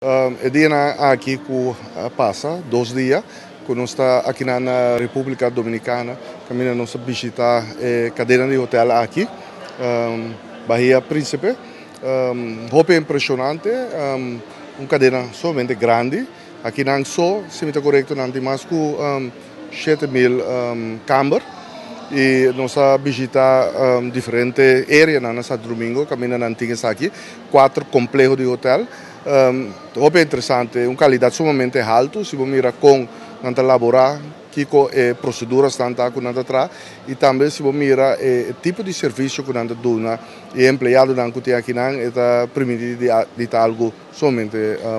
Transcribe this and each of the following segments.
El día aquí pasa 2 días, quando está aqui na República Dominicana, caminha nossa visita cadeira de hotel aqui, Bahia Príncipe, roupa impressionante, cadeira somente grande, aqui não só, se me está correto, não tem mais que 7.000 câmaras. E nossa visita diferente áreas na Santo Domingo, caminha na antiga aqui, 4 complexos de hotel. Roupa interessante, uma qualidade sumamente alta, se você mira com nanta laborar, que proceduras nanta com nanta tra, e também se você mira o tipo de serviço que nanta dona e empregado nanta tem aqui não é permitido de algo somente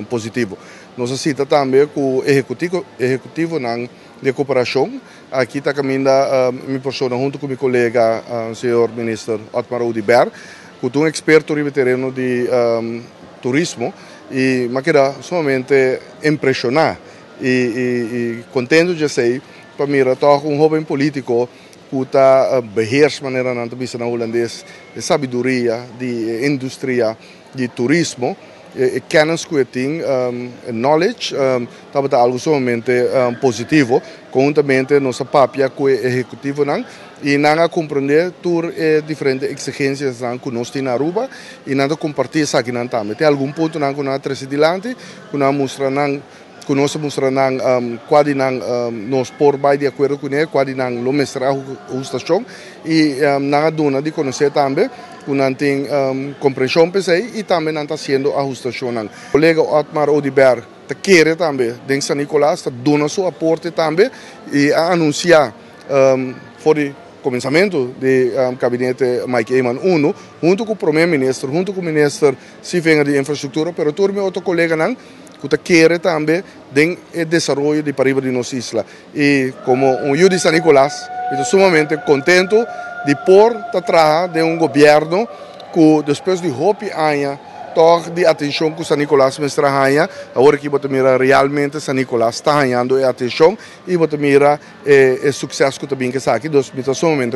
positivo. Nossa cita também com o executivo de cooperação, aqui está caminhando minha pessoa junto com meu colega, o senhor ministro Otmar Oudibert, que é um experto no terreno de turismo, e me queda somente impressionar e contente de ser para mim um jovem político que está beheerst maneira na na holandês de sabedoria, de indústria, de turismo, kennis que tem, knowledge, está algo somente positivo, conjuntamente nossa papia com o executivo e não compreender todas diferentes exigências que nós temos na Aruba e não compartilhar isso aqui também. Tem algum ponto que nós trazemos adiante, que nós mostramos quase nós por bem de acordo com ele, quase não mostrar a estação e não dona de conhecer também, que não tem compreensão e também não está sendo ajustação. O colega Otmar Oudibert quer também, de São Nicolás, está dando seu aporte também e anunciar for começamento do gabinete Mike Eman 1, junto com o primeiro-ministro, junto com o ministro Sivenga de Infraestrutura, mas todo meu outro colega que quer também o desenvolvimento de Paraíba de nossa isla. E como eu de São Nicolás, estou sumamente contente de pôr atrás de governo que depois de roupa anos de atenção que São Nicolás me está ganhando, agora que você mira realmente São Nicolás está ganhando atenção e você mira o sucesso que também está aqui, estou sumamente